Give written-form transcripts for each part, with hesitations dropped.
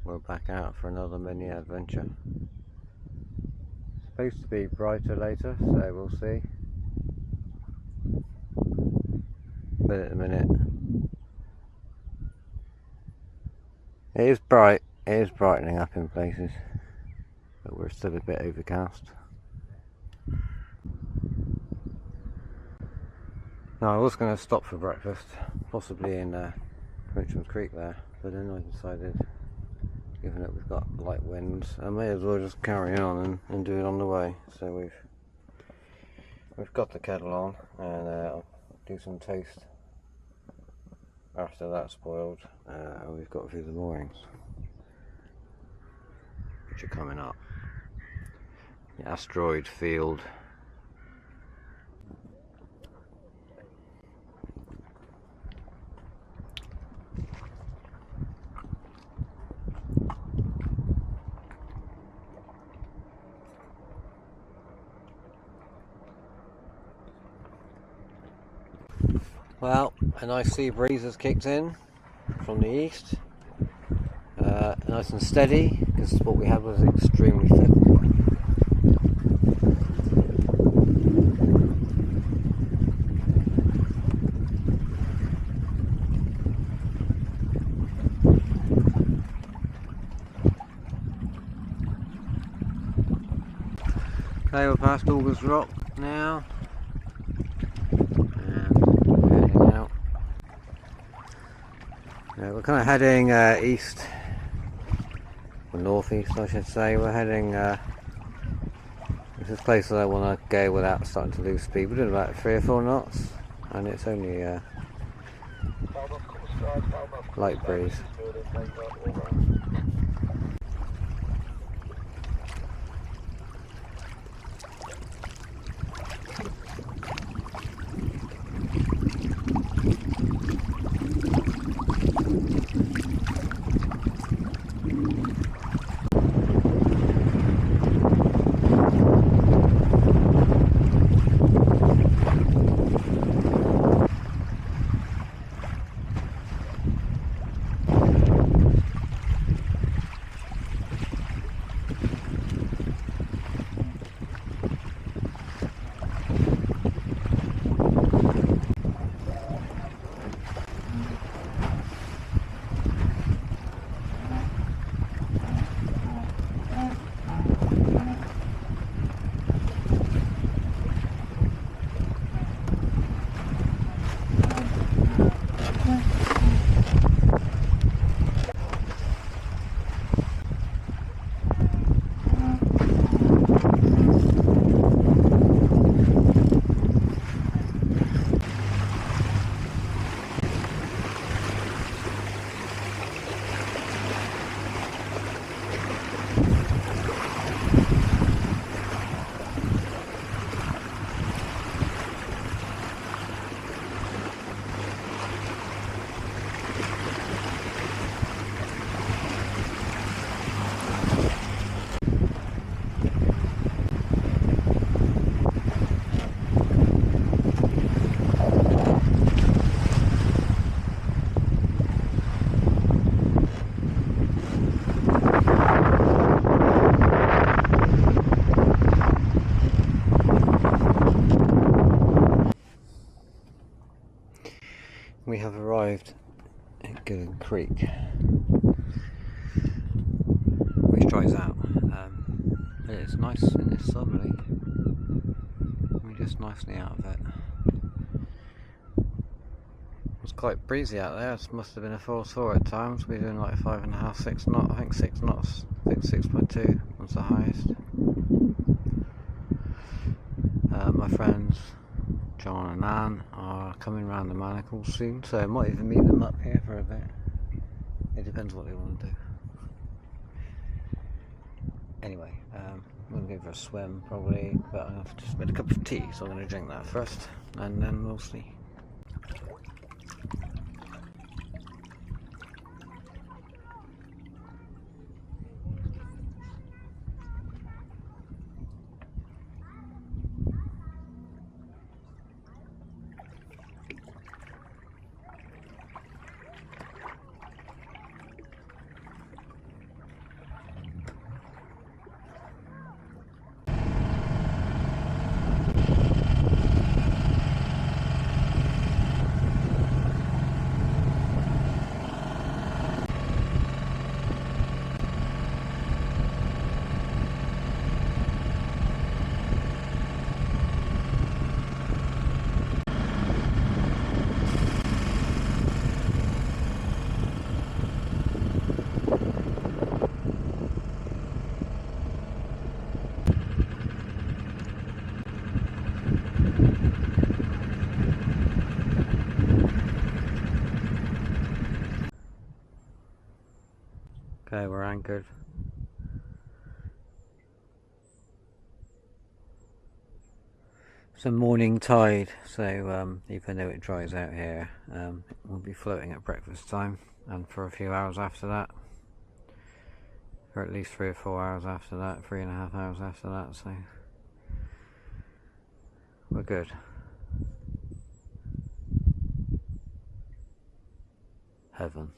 we're back out for another mini adventure. It's supposed to be brighter later, so we'll see. But at the minute, it is bright, it is brightening up in places, but we're still a bit overcast. Now I was going to stop for breakfast, possibly in Richmond Creek there, but then I decided, given that we've got light winds, I may as well just carry on and do it on the way. So we've got the kettle on, and I'll do some toast after that's boiled, and we've got to do the moorings, which are coming up. The asteroid field. Well, a nice sea breeze has kicked in from the east, nice and steady, because what we had was extremely thick. Okay, we're past August Rock now. We're kind of heading east, or northeast I should say. We're heading, this is places I want to go without starting to lose speed. We're doing about 3 or 4 knots, and it's only light breeze. We have arrived at Gillen Creek, which dries out. It's nice in this southerly. We're just nicely out of it. It's quite breezy out there. It must have been a force 4 at times. We're doing like 5.5, 6 knots. I think 6 knots. I think 6.2 was the highest. My friends John and Anne are coming round the manacles soon, so I might even meet them up here for a bit. It depends what they want to do. Anyway, I'm going to go for a swim probably, but I've just made a cup of tea, so I'm going to drink that first, and then we'll see. Okay, we're anchored. It's a morning tide, so even though it dries out here, we'll be floating at breakfast time and for a few hours after that. For at least 3 or 4 hours after that, 3.5 hours after that, so we're good. Heaven.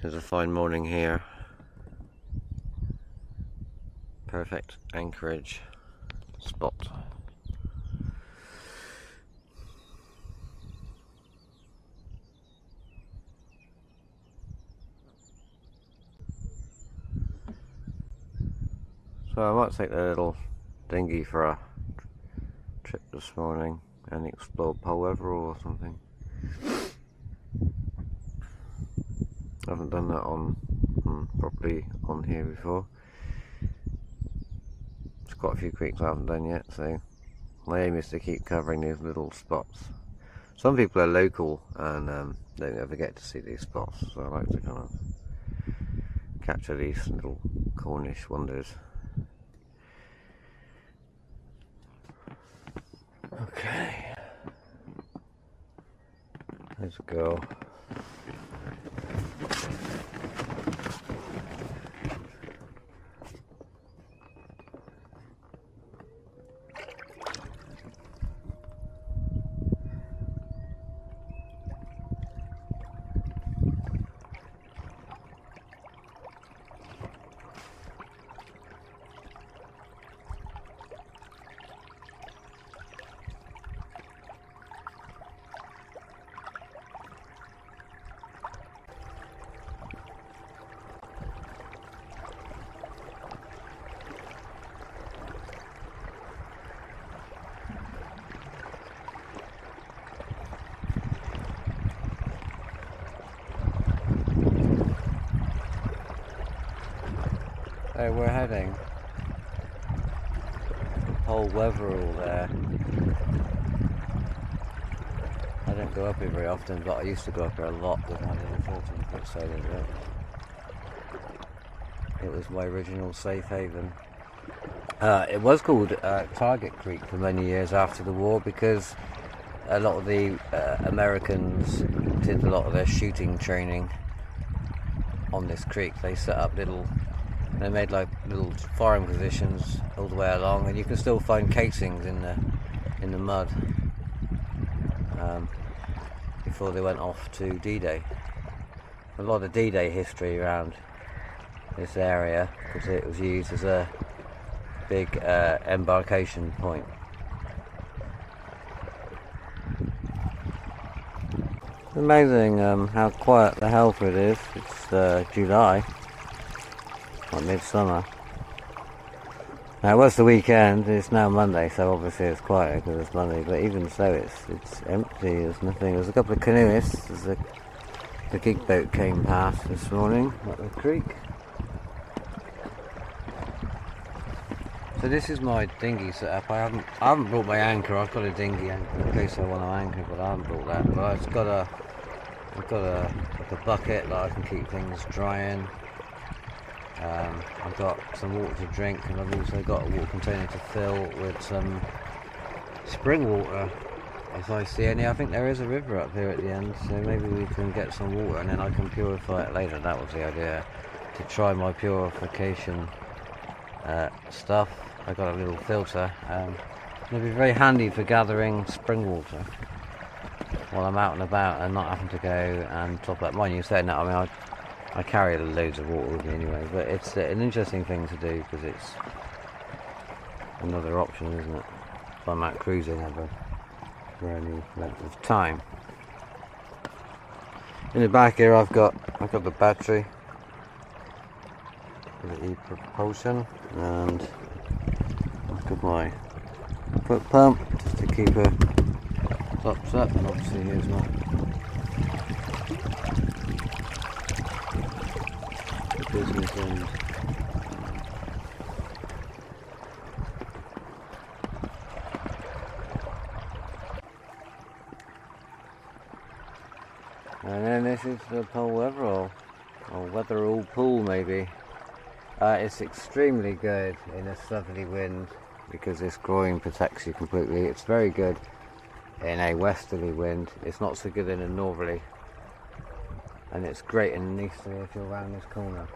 It's a fine morning here. Perfect anchorage spot. So I might take the little dinghy for a trip this morning and explore Polwetheral or something. I haven't done that properly on here before. There's quite a few creeks I haven't done yet, so my aim is to keep covering these little spots. Some people are local and don't ever get to see these spots, so I like to kind of capture these little Cornish wonders. Okay, let's go. So we're heading Polwetheral there. I don't go up here very often, but I used to go up here a lot with my little 14-foot sailing boat. It was my original safe haven. It was called Target Creek for many years after the war because a lot of the Americans did a lot of their shooting training on this creek. They set up they made like little firing positions all the way along, and you can still find casings in the mud before they went off to D-Day. A lot of D-Day history around this area because it was used as a big embarkation point. It's amazing how quiet the Halford is. It's July. Like midsummer. Now it was the weekend, it's now Monday, so obviously it's quieter because it's Monday, but even so it's empty, there's nothing. There's a couple of canoeists, the gig boat came past this morning at the creek. So this is my dinghy setup. I haven't brought my anchor. I've got a dinghy anchor in case I want to anchor, but I haven't brought that. But I've got like a bucket that I can keep things drying. I've got some water to drink, and I've also got a water container to fill with some spring water if I see any. I think there is a river up here at the end, so maybe we can get some water and then I can purify it later. That was the idea, to try my purification stuff. I got a little filter. It'll be very handy for gathering spring water while I'm out and about and not having to go and top up. Mind you saying that, I mean I carry loads of water with me anyway, but it's an interesting thing to do because it's another option, isn't it? If I'm out cruising for any length of time. In the back here I've got the battery. with the e-propulsion, and look at my foot pump just to keep her tops up, and obviously here's my business end. And then this is the Polwetheral, or Wetheral pool maybe. It's extremely good in a southerly wind because this groin protects you completely. It's very good in a westerly wind. It's not so good in a northerly. And it's great in an easterly if you're around this corner,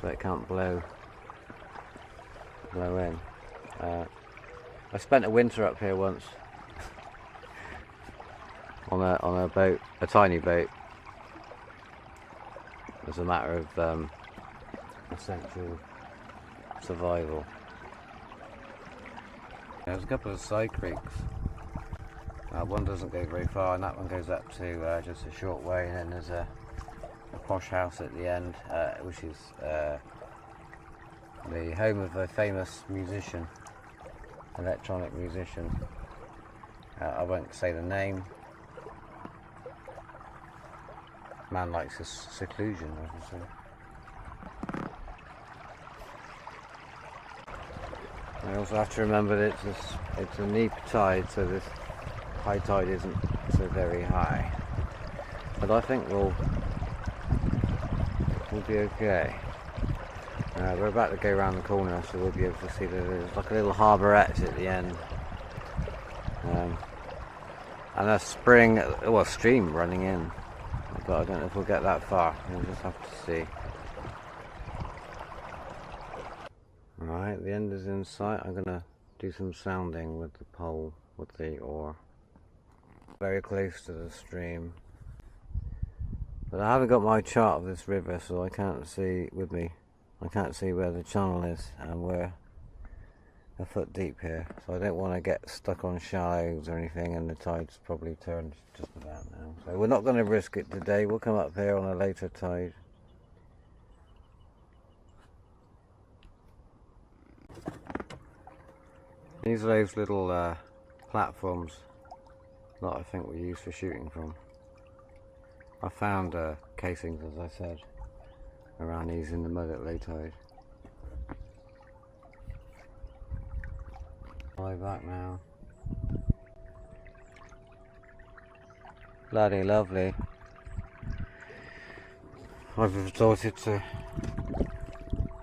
so it can't blow in. I spent a winter up here once on a boat, a tiny boat, as a matter of essential survival. There's a couple of side creeks. One doesn't go very far, and that one goes up to just a short way, and then there's a posh house at the end, which is the home of a famous musician, electronic musician. I won't say the name. Man likes his seclusion, I should say. I also have to remember that it's a neap tide, so this high tide isn't so very high. But I think we'll be okay. We're about to go around the corner, so we'll be able to see that there's like a little harbourette at the end. And a stream running in. But I don't know if we'll get that far. We'll just have to see. Right, the end is in sight. I'm gonna do some sounding with the pole, with the oar. Very close to the stream. But I haven't got my chart of this river, so I can't see with me. I can't see where the channel is, and we're a foot deep here. So I don't want to get stuck on shallows or anything, and the tide's probably turned just about now. So we're not going to risk it today. We'll come up here on a later tide. These are those little platforms that I think we use for shooting from. I found casings, as I said, around these in the mud at low tide. Way back now. Bloody lovely. I've resorted to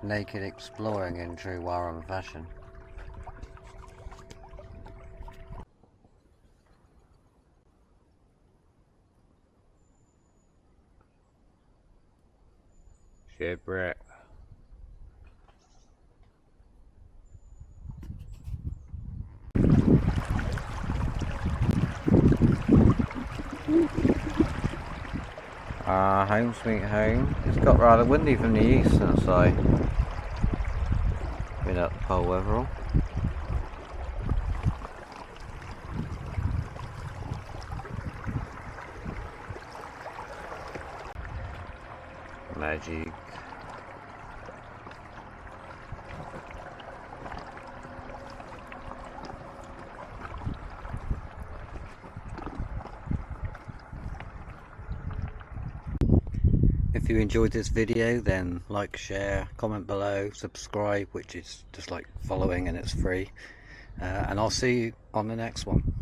naked exploring in true Warren fashion. Shipwreck. Home sweet home. It's got rather windy from the east since I've been up Polwetheral. Magic. If you enjoyed this video, then like, share, comment below, subscribe, which is just like following and it's free. And I'll see you on the next one.